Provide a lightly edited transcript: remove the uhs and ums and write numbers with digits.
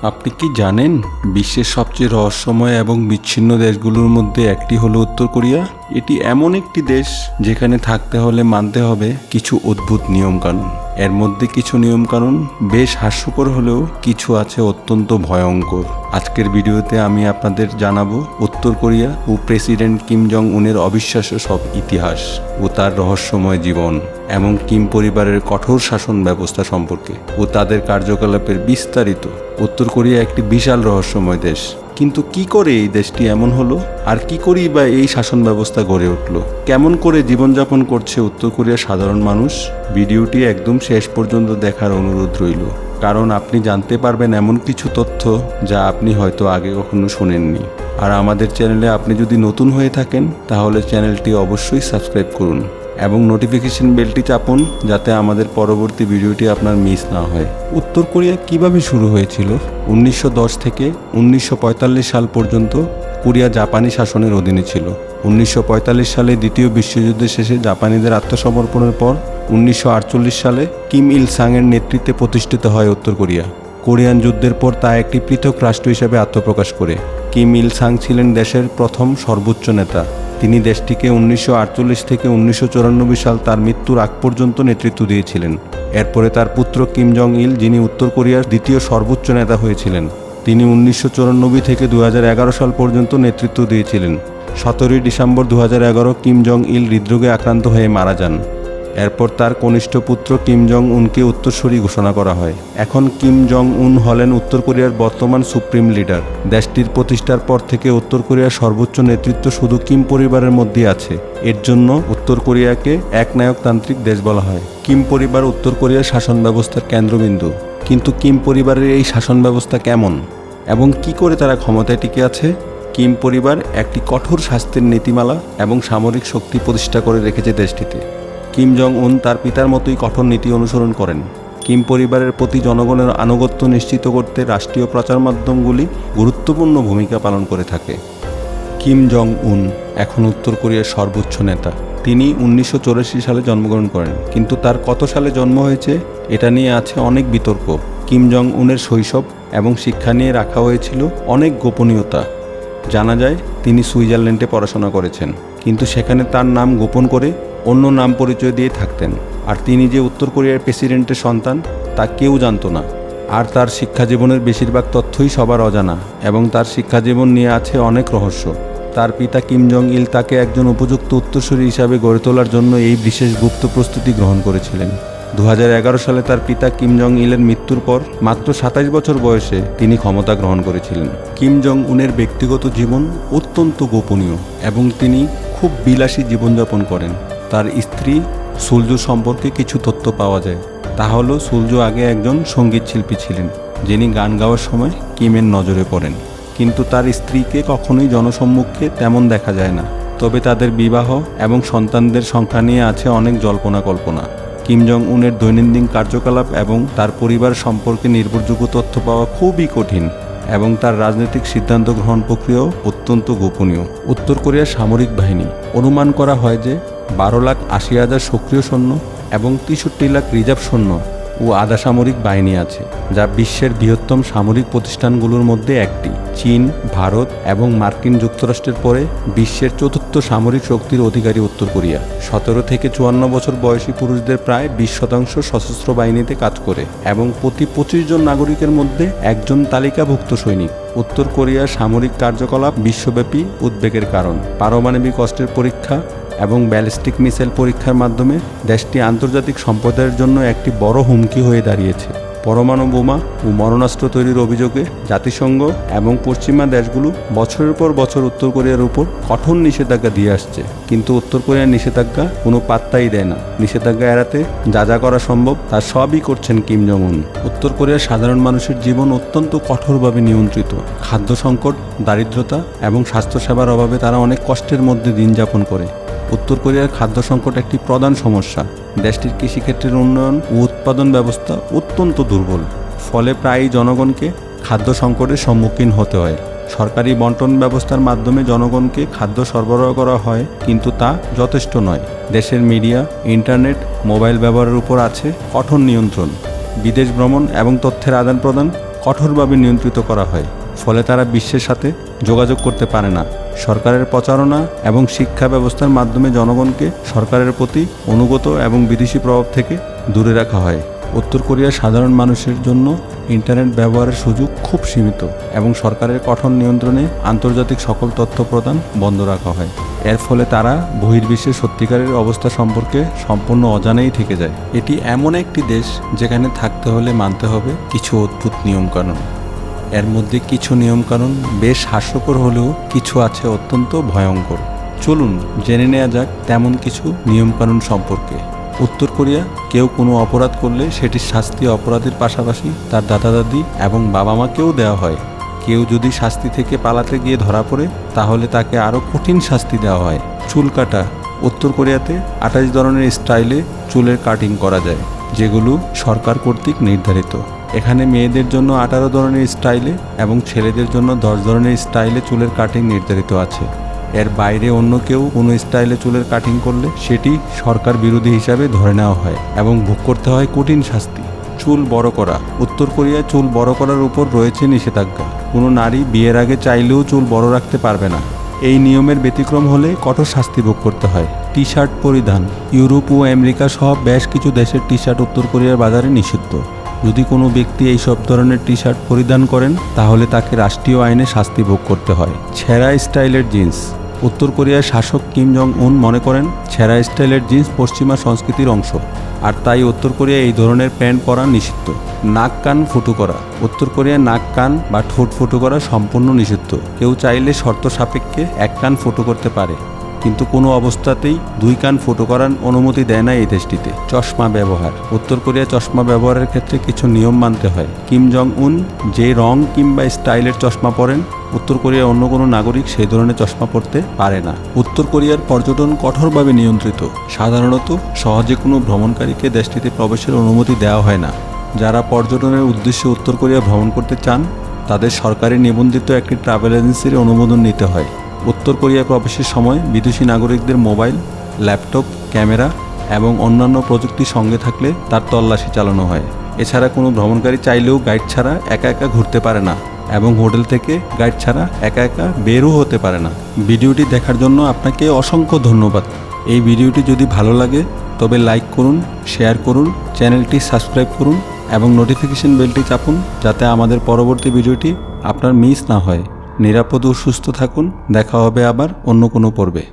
আপনি কি জানেন বিশ্বের সবচেয়ে রহস্যময় এবং বিচ্ছিন্ন দেশগুলোর মধ্যে একটি হলো উত্তর কোরিয়া। এটি এমন একটি দেশ যেখানে থাকতে হলে মানতে হবে কিছু অদ্ভুত নিয়মকানুন। এর মধ্যে কিছু নিয়মকানুন বেশ হাস্যকর হলেও কিছু আছে অত্যন্ত ভয়ঙ্কর। আজকের ভিডিওতে আমি আপনাদের জানাবো উত্তর কোরিয়া ও প্রেসিডেন্ট কিম জং উনের অবিশ্বাস্য সব ইতিহাস ও তার রহস্যময় জীবন এবং কিম পরিবারের কঠোর শাসন ব্যবস্থা সম্পর্কে ও তাদের কার্যকলাপের বিস্তারিত। উত্তর কোরিয়া একটি বিশাল রহস্যময় দেশ, কিন্তু কি করে এই দেশটি এমন হলো, আর কি করেই বা এই শাসন ব্যবস্থা গড়ে উঠল, কেমন করে জীবনযাপন করছে উত্তর কোরিয়ার সাধারণ মানুষ। ভিডিওটি একদম শেষ পর্যন্ত দেখার অনুরোধ রইল, কারণ আপনি জানতে পারবেন এমন কিছু তথ্য যা আপনি হয়তো আগে কখনো শোনেননি। আর আমাদের চ্যানেলে আপনি যদি নতুন হয়ে থাকেন তাহলে চ্যানেলটি অবশ্যই সাবস্ক্রাইব করুন এবং নোটিফিকেশন বেলটি চাপুন যাতে আমাদের পরবর্তী ভিডিওটি আপনার মিস না হয়। উত্তর কোরিয়া কিভাবে শুরু হয়েছিল? 1910 থেকে 1945 সাল পর্যন্ত কোরিয়া জাপানি শাসনের অধীনে ছিল। 1945 সালে দ্বিতীয় বিশ্বযুদ্ধের শেষে জাপানিদের আত্মসমর্পণের পর 1948 সালে কিম ইল সাংয়ের নেতৃত্বে প্রতিষ্ঠিত হয় উত্তর কোরিয়া। কোরিয়ান যুদ্ধের পর তা একটি পৃথক রাষ্ট্র হিসেবে আত্মপ্রকাশ করে। কিম ইল সাং ছিলেন দেশের প্রথম সর্বোচ্চ নেতা। তিনি দেশটিকে 1948 থেকে 1994 সাল তার মৃত্যুর আগ পর্যন্ত নেতৃত্ব দিয়েছিলেন। এরপরে তার পুত্র কিম জং ইল, যিনি উত্তর কোরিয়ার দ্বিতীয় সর্বোচ্চ নেতা হয়েছিলেন, তিনি 1994 থেকে 2011 সাল পর্যন্ত নেতৃত্ব দিয়েছিলেন। 17 ডিসেম্বর 2011 কিম জং ইল হৃদরোগে আক্রান্ত হয়ে মারা যান। এরপর তার কনিষ্ঠ পুত্র কিম জং উনকে উত্তরসূরি ঘোষণা করা হয়। এখন কিম জং উন হলেন উত্তর কোরিয়ার বর্তমান সুপ্রিম লিডার। দেশটির প্রতিষ্ঠার পর থেকে উত্তর কোরিয়ার সর্বোচ্চ নেতৃত্ব শুধু কিম পরিবারের মধ্যেই আছে। এর জন্য উত্তর কোরিয়াকে একনায়কতান্ত্রিক দেশ বলা হয়। কিম পরিবার উত্তর কোরিয়ার শাসন ব্যবস্থার কেন্দ্রবিন্দু। কিন্তু কিম পরিবারের এই শাসন ব্যবস্থা কেমন এবং কি করে তারা ক্ষমতায় টিকে আছে? কিম পরিবার একটি কঠোর শাস্তির নীতিমালা এবং সামরিক শক্তি প্রতিষ্ঠা করে রেখেছে দেশটিতে। কিম জং উন তার পিতার মতোই কঠোর নীতি অনুসরণ করেন। কিম পরিবারের প্রতি জনগণের আনুগত্য নিশ্চিত করতে রাষ্ট্রীয় প্রচার মাধ্যমগুলি গুরুত্বপূর্ণ ভূমিকা পালন করে থাকে। কিম জং উন এখন উত্তর কোরিয়ার সর্বোচ্চ নেতা। তিনি 1984 সালে জন্মগ্রহণ করেন, কিন্তু তার কত সালে জন্ম হয়েছে এটা নিয়ে আছে অনেক বিতর্ক। কিম জং উনের শৈশব এবং শিক্ষা নিয়ে রাখা হয়েছিল অনেক গোপনীয়তা। জানা যায় তিনি সুইজারল্যান্ডে পড়াশোনা করেছেন, কিন্তু সেখানে তার নাম গোপন করে অন্য নাম পরিচয় দিয়ে থাকতেন। আর তিনি যে উত্তর কোরিয়ার প্রেসিডেন্টের সন্তান তা কেউ জানত না। আর তার শিক্ষা জীবনের বেশিরভাগ তথ্যই সবার অজানা এবং তার শিক্ষা জীবন নিয়ে আছে অনেক রহস্য। তার পিতা কিম জং ইল তাকে একজন উপযুক্ত উত্তরসূরি হিসাবে গড়ে তোলার জন্য এই বিশেষ গুপ্ত প্রস্তুতি গ্রহণ করেছিলেন। 2011 সালে তার পিতা কিম জং ইলের মৃত্যুর পর মাত্র 27 বছর বয়সে তিনি ক্ষমতা গ্রহণ করেছিলেন। কিম জং উনের ব্যক্তিগত জীবন অত্যন্ত গোপনীয় এবং তিনি খুব বিলাসী জীবনযাপন করেন। তার স্ত্রী সুলজু সম্পর্কে কিছু তথ্য পাওয়া যায়। তা হলো, সুলজু আগে একজন সঙ্গীত শিল্পী ছিলেন, যিনি গান গাওয়ার সময় কিমের নজরে পড়েন। কিন্তু তার স্ত্রীকে কখনোই জনসম্মুখে তেমন দেখা যায় না। তবে তাদের বিবাহ এবং সন্তানদের সংখ্যা নিয়ে আছে অনেক জল্পনা কল্পনা। কিম জং উনের দৈনন্দিন কার্যকলাপ এবং তার পরিবার সম্পর্কে নির্ভরযোগ্য তথ্য পাওয়া খুবই কঠিন এবং তার রাজনৈতিক সিদ্ধান্ত গ্রহণ প্রক্রিয়াও অত্যন্ত গোপনীয়। উত্তর কোরিয়ার সামরিক বাহিনী অনুমান করা হয় যে 12,80,000 সক্রিয় সৈন্য এবং 63 লাখ রিজার্ভ সৈন্য ও আধা সামরিক বাহিনী আছে, যা বিশ্বের বৃহত্তম সামরিক প্রতিষ্ঠানগুলোর মধ্যে একটি। চীন, ভারত এবং মার্কিন যুক্তরাষ্ট্রের পরে বিশ্বের চতুর্থ সামরিক শক্তির অধিকারী উত্তর কোরিয়া। 17 থেকে 54 বছর বয়সী পুরুষদের প্রায় 20% সশস্ত্র বাহিনীতে কাজ করে এবং প্রতি 25 জন নাগরিকের মধ্যে একজন তালিকাভুক্ত সৈনিক। উত্তর কোরিয়ার সামরিক কার্যকলাপ বিশ্বব্যাপী উদ্বেগের কারণ। পারমাণবিক অস্ত্রের পরীক্ষা এবং ব্যালিস্টিক মিসাইল পরীক্ষার মাধ্যমে দেশটি আন্তর্জাতিক সম্প্রদায়ের জন্য একটি বড় হুমকি হয়ে দাঁড়িয়েছে। পরমাণু বোমা ও মরণাস্ত্র তৈরির অভিযোগে জাতিসংঘ এবং পশ্চিমা দেশগুলো বছরের পর বছর উত্তর কোরিয়ার উপর কঠোর নিষেধাজ্ঞা দিয়ে আসছে, কিন্তু উত্তর কোরিয়ার নিষেধাজ্ঞা কোনো পাত্তাই দেয় না। নিষেধাজ্ঞা এড়াতে যা যা করা সম্ভব তার সবই করছেন কিম জং উন। উত্তর কোরিয়ার সাধারণ মানুষের জীবন অত্যন্ত কঠোরভাবে নিয়ন্ত্রিত। খাদ্য সংকট, দারিদ্রতা এবং স্বাস্থ্যসেবার অভাবে তারা অনেক কষ্টের মধ্যে দিন যাপন করে। উত্তর কোরিয়ার খাদ্য সংকট একটি প্রধান সমস্যা। দেশটির কৃষিক্ষেত্রের উন্নয়ন ও উৎপাদন ব্যবস্থা অত্যন্ত দুর্বল, ফলে প্রায়ই জনগণকে খাদ্য সংকটের সম্মুখীন হতে হয়। সরকারি বন্টন ব্যবস্থার মাধ্যমে জনগণকে খাদ্য সরবরাহ করা হয়, কিন্তু তা যথেষ্ট নয়। দেশের মিডিয়া, ইন্টারনেট, মোবাইল ব্যবহারের উপর আছে কঠোর নিয়ন্ত্রণ। বিদেশ ভ্রমণ এবং তথ্যের আদান প্রদান কঠোরভাবে নিয়ন্ত্রিত করা হয়, ফলে তারা বিশ্বের সাথে যোগাযোগ করতে পারে না। সরকারের প্রচারণা এবং শিক্ষা ব্যবস্থার মাধ্যমে জনগণকে সরকারের প্রতি অনুগত এবং বিদেশি প্রভাব থেকে দূরে রাখা হয়। উত্তর কোরিয়ার সাধারণ মানুষের জন্য ইন্টারনেট ব্যবহারের সুযোগ খুব সীমিত এবং সরকারের কঠোর নিয়ন্ত্রণে আন্তর্জাতিক সকল তথ্য প্রদান বন্ধ রাখা হয়। এর ফলে তারা বহির্বিশ্বের সত্যিকারের অবস্থা সম্পর্কে সম্পূর্ণ অজানাই থেকে যায়। এটি এমন একটি দেশ যেখানে থাকতে হলে মানতে হবে কিছু অদ্ভুত নিয়মকানুন। এর মধ্যে কিছু নিয়মকানুন বেশ হাস্যকর হলেও কিছু আছে অত্যন্ত ভয়ঙ্কর। চলুন জেনে নেওয়া যাক তেমন কিছু নিয়মকানুন সম্পর্কে। উত্তর কোরিয়া কেউ কোনো অপরাধ করলে সেটির শাস্তি অপরাধের পাশাপাশি তার দাদা দাদি এবং বাবা মাকেও দেওয়া হয়। কেউ যদি শাস্তি থেকে পালাতে গিয়ে ধরা পড়ে তাহলে তাকে আরও কঠিন শাস্তি দেওয়া হয়। চুল কাটা। উত্তর কোরিয়াতে 28 ধরনের স্টাইলে চুলের কাটিং করা যায়, যেগুলো সরকার কর্তৃক নির্ধারিত। এখানে মেয়েদের জন্য 18 ধরনের স্টাইলে এবং ছেলেদের জন্য 10 ধরনের স্টাইলে চুলের কাটিং নির্ধারিত আছে। এর বাইরে অন্য কেউ কোনো স্টাইলে চুলের কাটিং করলে সেটি সরকার বিরোধী হিসাবে ধরে নেওয়া হয় এবং ভোগ করতে হয় কঠিন শাস্তি। চুল বড় করা। উত্তর কোরিয়ায় চুল বড় করার উপর রয়েছে নিষেধাজ্ঞা। কোনো নারী বিয়ের আগে চাইলেও চুল বড় রাখতে পারবে না। এই নিয়মের ব্যতিক্রম হলে কঠোর শাস্তি ভোগ করতে হয়। টি শার্ট পরিধান। ইউরোপ ও আমেরিকা সহ বেশ কিছু দেশের টি শার্ট উত্তর কোরিয়ার বাজারে নিষিদ্ধ। যদি কোনো ব্যক্তি এই সব ধরনের টি শার্ট পরিধান করেন তাহলে তাকে রাষ্ট্রীয় আইনে শাস্তি ভোগ করতে হয়। ছেঁড়া স্টাইলের জিন্স। উত্তর কোরিয়ার শাসক কিম জং উন মনে করেন ছেঁড়া স্টাইলের জিন্স পশ্চিমা সংস্কৃতির অংশ, আর তাই উত্তর কোরিয়া এই ধরনের প্যান্ট পরা নিষিদ্ধ। নাক কান ফুটো করা। উত্তর কোরিয়ার নাক কান বা ঠোঁট ফুটো করা সম্পূর্ণ নিষিদ্ধ। কেউ চাইলে শর্ত সাপেক্ষে এক কান ফুটো করতে পারে, কিন্তু কোনো অবস্থাতেই 2 কান ফুটো করার অনুমতি দেয় না এই দেশটিতে। চশমা ব্যবহার। উত্তর কোরিয়া চশমা ব্যবহারের ক্ষেত্রে কিছু নিয়ম মানতে হয়। কিম জং উন যে রং কিংবা স্টাইলের চশমা পরেন, উত্তর কোরিয়ার অন্য কোনো নাগরিক সেই ধরনের চশমা পরতে পারে না। উত্তর কোরিয়ার পর্যটন কঠোরভাবে নিয়ন্ত্রিত। সাধারণত সহজে কোনো ভ্রমণকারীকে দেশটিতে প্রবেশের অনুমতি দেওয়া হয় না। যারা পর্যটনের উদ্দেশ্যে উত্তর কোরিয়া ভ্রমণ করতে চান তাদের সরকারি নিবন্ধিত একটি ট্রাভেল এজেন্সির অনুমোদন নিতে হয়। উত্তর কোরিয়া প্রবেশের সময় বিদেশি নাগরিকদের মোবাইল, ল্যাপটপ, ক্যামেরা এবং অন্যান্য প্রযুক্তি সঙ্গে থাকলে তার তল্লাশি চালানো হয়। এছাড়া কোনো ভ্রমণকারী চাইলেও গাইড ছাড়া একা একা ঘুরতে পারে না এবং হোটেল থেকে গাইড ছাড়া একা একা বেরও হতে পারে না। ভিডিওটি দেখার জন্য আপনাকে অসংখ্য ধন্যবাদ। এই ভিডিওটি যদি ভালো লাগে তবে লাইক করুন, শেয়ার করুন, চ্যানেলটি সাবস্ক্রাইব করুন এবং নোটিফিকেশন বেলটি চাপুন যাতে আমাদের পরবর্তী ভিডিওটি আপনার মিস না হয়। নিরাপদ ও সুস্থ থাকুন। দেখা হবে আবার অন্য কোনো পর্বে।